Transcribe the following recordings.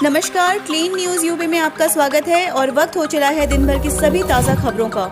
नमस्कार, clean news UP में आपका स्वागत है और वक्त हो चला है दिन भर की सभी ताज़ा खबरों का।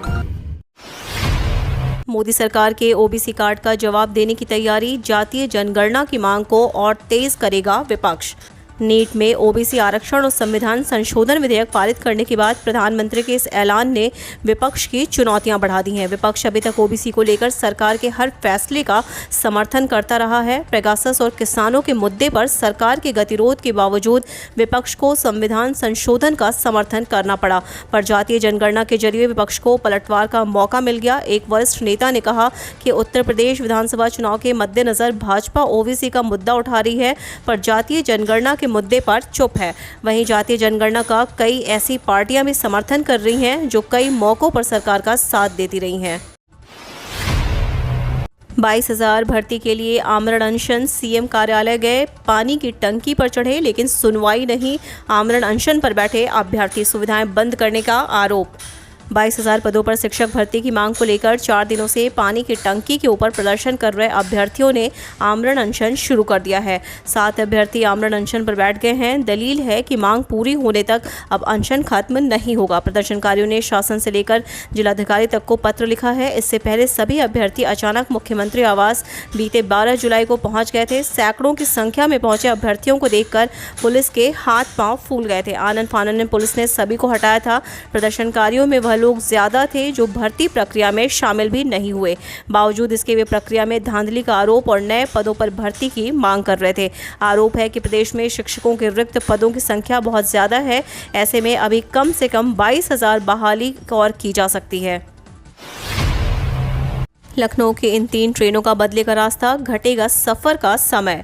मोदी सरकार के ओबीसी कार्ड का जवाब देने की तैयारी, जातीय जनगणना की मांग को और तेज करेगा विपक्ष। नीट में ओबीसी आरक्षण और संविधान संशोधन विधेयक पारित करने के बाद प्रधानमंत्री के इस ऐलान ने विपक्ष की चुनौतियां बढ़ा दी हैं। विपक्ष अभी तक ओबीसी को लेकर सरकार के हर फैसले का समर्थन करता रहा है। पेगासस और किसानों के मुद्दे पर सरकार के गतिरोध के बावजूद विपक्ष को संविधान संशोधन का समर्थन करना पड़ा, पर जातीय जनगणना के जरिए विपक्ष को पलटवार का मौका मिल गया। एक वरिष्ठ नेता ने कहा कि उत्तर प्रदेश विधानसभा चुनाव के मद्देनजर भाजपा ओबीसी का मुद्दा उठा रही है, पर जातीय जनगणना के मुद्दे पर चुप है। वहीं जातीय जनगणना का कई ऐसी पार्टियां भी समर्थन कर रही हैं जो कई मौकों पर सरकार का साथ देती रही हैं। 22,000 भर्ती के लिए आमरण अनशन, सीएम कार्यालय गए, पानी की टंकी पर चढ़े लेकिन सुनवाई नहीं। आमरण अनशन पर बैठे अभ्यर्थी, सुविधाएं बंद करने का आरोप। 22,000 पदों पर शिक्षक भर्ती की मांग को लेकर 4 दिनों से पानी की टंकी के ऊपर प्रदर्शन कर रहे अभ्यर्थियों ने आमरण अनशन शुरू कर दिया है। 7 अभ्यर्थी आमरण अनशन पर बैठ गए हैं। दलील है कि मांग पूरी होने तक अब अनशन खत्म नहीं होगा। प्रदर्शनकारियों ने शासन से लेकर जिलाधिकारी तक को पत्र लिखा है। इससे पहले सभी अभ्यर्थी अचानक मुख्यमंत्री आवास बीते 12 जुलाई को पहुंच गए थे। सैकड़ों की संख्या में पहुंचे अभ्यर्थियों को देखकर पुलिस के हाथ पांव फूल गए थे। आनन फानन में पुलिस ने सभी को हटाया था। प्रदर्शनकारियों में वह लोग ज्यादा थे जो भर्ती प्रक्रिया में शामिल भी नहीं हुए। बावजूद इसके वे प्रक्रिया में धांधली का आरोप और नए पदों पर भर्ती की मांग कर रहे थे। आरोप है कि प्रदेश में शिक्षकों के रिक्त पदों की संख्या बहुत ज्यादा है। ऐसे में अभी कम से कम 22,000 बहाली और की जा सकती है। लखनऊ की इन 3 ट्रेनों का बदलेगा रास्ता, घटेगा सफर का समय।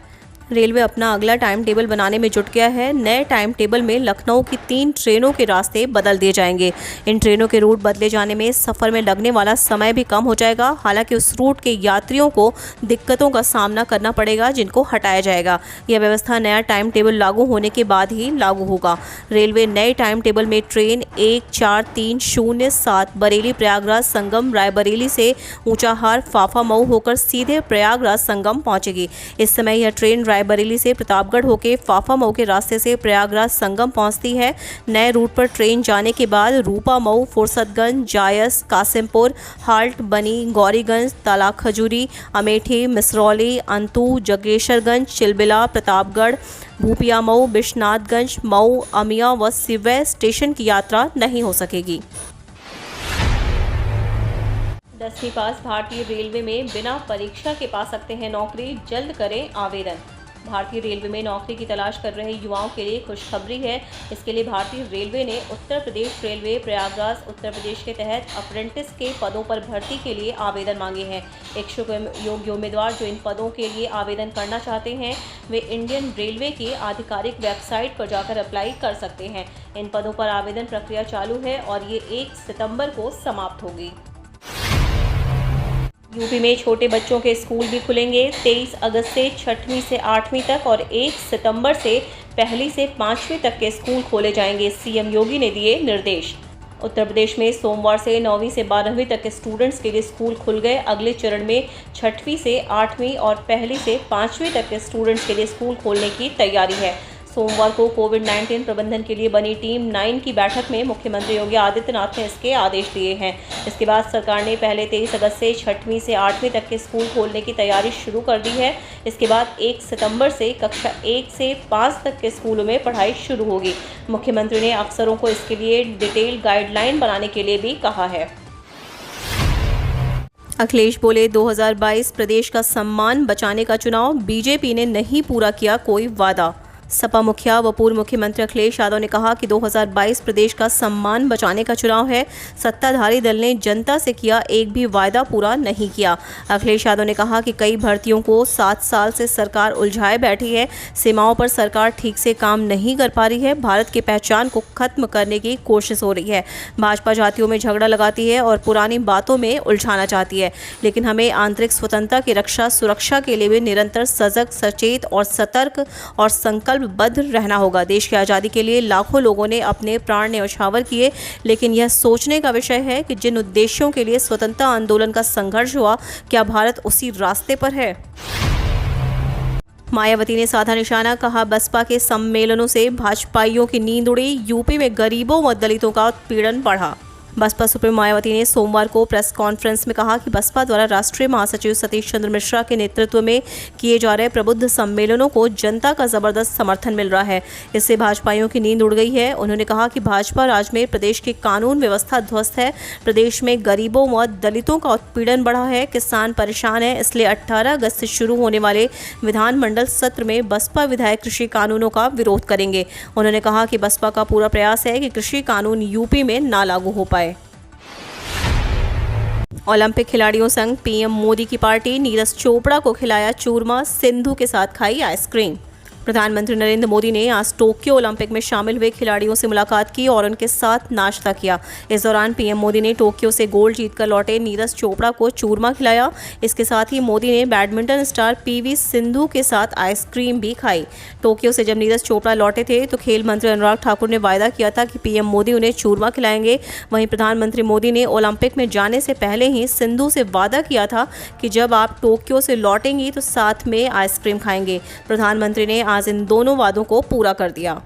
रेलवे अपना अगला टाइम टेबल बनाने में जुट गया है। नए टाइम टेबल में लखनऊ की 3 ट्रेनों के रास्ते बदल दिए जाएंगे। इन ट्रेनों के रूट बदले जाने में सफ़र में लगने वाला समय भी कम हो जाएगा। हालांकि उस रूट के यात्रियों को दिक्कतों का सामना करना पड़ेगा, जिनको हटाया जाएगा। यह व्यवस्था नया टाइम टेबल लागू होने के बाद ही लागू होगा। रेलवे नए टाइम टेबल में ट्रेन 14307 बरेली प्रयागराज संगम रायबरेली से ऊंचाहार फाफा मऊ होकर सीधे प्रयागराज संगम पहुंचेगी। इस समय यह ट्रेन रायबरेली से प्रतापगढ़ होकर फाफा मऊ के रास्ते से प्रयागराज संगम पहुंचती है। नए रूट पर ट्रेन जाने के बाद रूपा मऊ, फुर्सतगंज, जायस, कासिमपुर, हाल्ट बनी, गौरीगंज, तालाब खजूरी, अमेठी, मिसरौली, अंतू, जगेशरगंज, चिलबिला, प्रतापगढ़, भूपिया मऊ, बिश्नाथगंज, मऊ, अमिया व सिवै स्टेशन की यात्रा नहीं हो सकेगी। 10वीं पास भारतीय रेलवे में बिना परीक्षा के पा सकते हैं नौकरी, जल्द करें आवेदन। भारतीय रेलवे में नौकरी की तलाश कर रहे युवाओं के लिए खुशखबरी है। इसके लिए भारतीय रेलवे ने उत्तर प्रदेश रेलवे प्रयागराज उत्तर प्रदेश के तहत अप्रेंटिस के पदों पर भर्ती के लिए आवेदन मांगे हैं। इच्छुक योग्य उम्मीदवार जो इन पदों के लिए आवेदन करना चाहते हैं वे इंडियन रेलवे की आधिकारिक वेबसाइट पर जाकर अप्लाई कर सकते हैं। इन पदों पर आवेदन प्रक्रिया चालू है और ये 1 सितंबर को समाप्त होगी। यूपी में छोटे बच्चों के स्कूल भी खुलेंगे। 23 अगस्त से 6वीं से 8वीं तक और 1 सितंबर से 1 से 5वीं तक के स्कूल खोले जाएंगे। सीएम योगी ने दिए निर्देश। उत्तर प्रदेश में सोमवार से 9वीं से 12वीं तक के स्टूडेंट्स के लिए स्कूल खुल गए। अगले चरण में 6वीं से 8वीं और 1 से 5वीं तक के स्टूडेंट्स के लिए स्कूल खोलने की तैयारी है। सोमवार को कोविड-19 प्रबंधन के लिए बनी टीम 9 की बैठक में मुख्यमंत्री योगी आदित्यनाथ ने इसके आदेश दिए हैं। इसके बाद सरकार ने पहले 23 अगस्त से 6वीं से 8वीं तक के स्कूल खोलने की तैयारी शुरू कर दी है। इसके बाद 1 सितंबर से कक्षा 1 से 5 तक के स्कूलों में पढ़ाई शुरू होगी। मुख्यमंत्री ने अफसरों को इसके लिए डिटेल गाइडलाइन बनाने के लिए भी कहा है। अखिलेश बोले 2022 प्रदेश का सम्मान बचाने का चुनाव, बीजेपी ने नहीं पूरा किया कोई वादा। सपा मुखिया व पूर्व मुख्यमंत्री अखिलेश यादव ने कहा कि 2022 प्रदेश का सम्मान बचाने का चुनाव है। सत्ताधारी दल ने जनता से किया एक भी वायदा पूरा नहीं किया। अखिलेश यादव ने कहा कि कई भर्तियों को 7 साल से सरकार उलझाए बैठी है। सीमाओं पर सरकार ठीक से काम नहीं कर पा रही है। भारत की पहचान को खत्म करने की कोशिश हो रही है। भाजपा जातियों में झगड़ा लगाती है और पुरानी बातों में उलझाना चाहती है, लेकिन हमें आंतरिक स्वतंत्रता की रक्षा सुरक्षा के लिए भी निरंतर सजग, सचेत और सतर्क और संकल्पबद्ध रहना होगा। देश की आज़ादी के लिए लाखों लोगों ने अपने प्राण न्यौछावर किए, लेकिन यह सोचने का विषय है कि जिन उद्देश्यों के लिए स्वतंत्रता आंदोलन का संघर्ष हुआ, क्या भारत उसी रास्ते पर है? मायावती ने साधा निशाना, कहा बसपा के सम्मेलनों से भाजपाइयों की नींद उड़ी, यूपी में गरीबों व दलितों का उत्पीड़न बढ़ा। बसपा सुप्रीमो मायावती ने सोमवार को प्रेस कॉन्फ्रेंस में कहा कि बसपा द्वारा राष्ट्रीय महासचिव सतीश चंद्र मिश्रा के नेतृत्व में किए जा रहे प्रबुद्ध सम्मेलनों को जनता का जबरदस्त समर्थन मिल रहा है। इससे भाजपाइयों की नींद उड़ गई है। उन्होंने कहा कि भाजपा राज में प्रदेश की कानून व्यवस्था ध्वस्त है, प्रदेश में गरीबों व दलितों का उत्पीड़न बढ़ा है, किसान परेशान है। इसलिए 18 अगस्त से शुरू होने वाले विधानमंडल सत्र में बसपा विधायक कृषि कानूनों का विरोध करेंगे। उन्होंने कहा कि बसपा का पूरा प्रयास है कि कृषि कानून यूपी में ना लागू हो पाए। ओलंपिक खिलाड़ियों संग पीएम मोदी की पार्टी, नीरज चोपड़ा को खिलाया चूरमा, सिंधु के साथ खाई आइसक्रीम। प्रधानमंत्री नरेंद्र मोदी ने आज टोक्यो ओलंपिक में शामिल हुए खिलाड़ियों से मुलाकात की और उनके साथ नाश्ता किया। इस दौरान पीएम मोदी ने टोक्यो से गोल्ड जीतकर लौटे नीरज चोपड़ा को चूरमा खिलाया। इसके साथ ही मोदी ने बैडमिंटन स्टार पीवी सिंधु के साथ आइसक्रीम भी खाई। टोक्यो से जब नीरज चोपड़ा लौटे थे तो खेल मंत्री अनुराग ठाकुर ने वायदा किया था कि पीएम मोदी उन्हें चूरमा खिलाएंगे। वहीं प्रधानमंत्री मोदी ने ओलंपिक में जाने से पहले ही सिंधु से वादा किया था कि जब आप टोक्यो से लौटेंगी तो साथ में आइसक्रीम खाएंगे। प्रधानमंत्री ने आज इन दोनों वादों को पूरा कर दिया।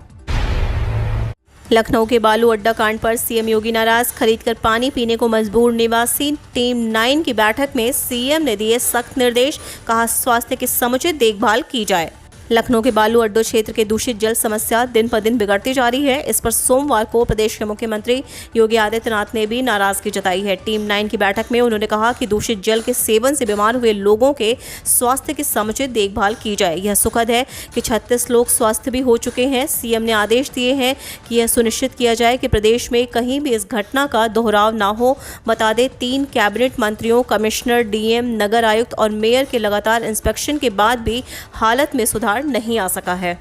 लखनऊ के बालू अड्डा कांड पर सीएम योगी नाराज, खरीदकर पानी पीने को मजबूर निवासी। टीम 9 की बैठक में सीएम ने दिए सख्त निर्देश, कहा स्वास्थ्य की समुचित देखभाल की जाए। लखनऊ के बालू अड्डा क्षेत्र के दूषित जल समस्या दिन पर दिन बिगड़ती जा रही है। इस पर सोमवार को प्रदेश के मुख्यमंत्री योगी आदित्यनाथ ने भी नाराजगी जताई है। टीम 9 की बैठक में उन्होंने कहा कि दूषित जल के सेवन से बीमार हुए लोगों के स्वास्थ्य की समुचित देखभाल की जाए। यह सुखद है कि 36 लोग स्वस्थ भी हो चुके हैं। सीएम ने आदेश दिए हैं कि यह सुनिश्चित किया जाए कि प्रदेश में कहीं भी इस घटना का दोहराव ना हो। बता दें 3 कैबिनेट मंत्रियों, कमिश्नर, डीएम, नगर आयुक्त और मेयर के लगातार इंस्पेक्शन के बाद भी हालत में सुधार नहीं आ सका है।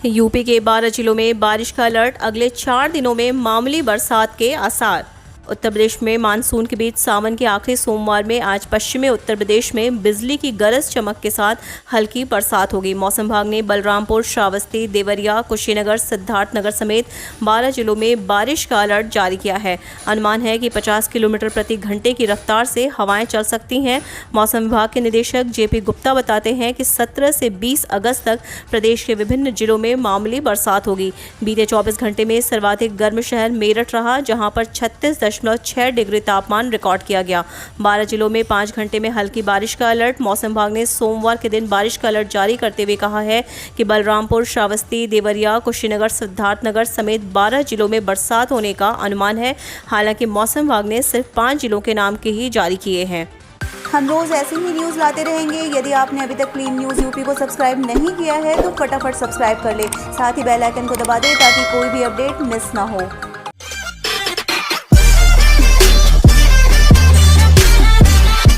यूपी के 12 जिलों में बारिश का अलर्ट, अगले 4 दिनों में मामूली बरसात के आसार। उत्तर प्रदेश में मानसून के बीच सावन के आखिरी सोमवार में आज पश्चिमी उत्तर प्रदेश में बिजली की गरज चमक के साथ हल्की बरसात होगी। मौसम विभाग ने बलरामपुर, श्रावस्ती, देवरिया, कुशीनगर, सिद्धार्थनगर समेत 12 जिलों में बारिश का अलर्ट जारी किया है। अनुमान है कि 50 किलोमीटर प्रति घंटे की रफ्तार से हवाएं चल सकती हैं। मौसम विभाग के निदेशक जेपी गुप्ता बताते हैं कि 17 से 20 अगस्त तक प्रदेश के विभिन्न जिलों में मामूली बरसात होगी। बीते 24 घंटे में सर्वाधिक गर्म शहर मेरठ रहा, जहां पर 36.6 डिग्री तापमान रिकॉर्ड किया गया। 12 जिलों में 5 घंटे में हल्की बारिश का अलर्ट। मौसम विभाग ने सोमवार के दिन बारिश का अलर्ट जारी करते हुए कहा है कि बलरामपुर, श्रावस्ती, देवरिया, कुशीनगर, सिद्धार्थनगर समेत 12 जिलों में बरसात होने का अनुमान है। हालांकि मौसम विभाग ने सिर्फ 5 जिलों के नाम के ही जारी किए हैं। हम रोज ऐसी ही न्यूज़ लाते रहेंगे। यदि आपने अभी तक क्लीन न्यूज़ यूपी को सब्सक्राइब नहीं किया है तो फटाफट सब्सक्राइब कर ले, साथ ही बेल आइकन को दबा दें ताकि कोई भी अपडेट मिस ना हो।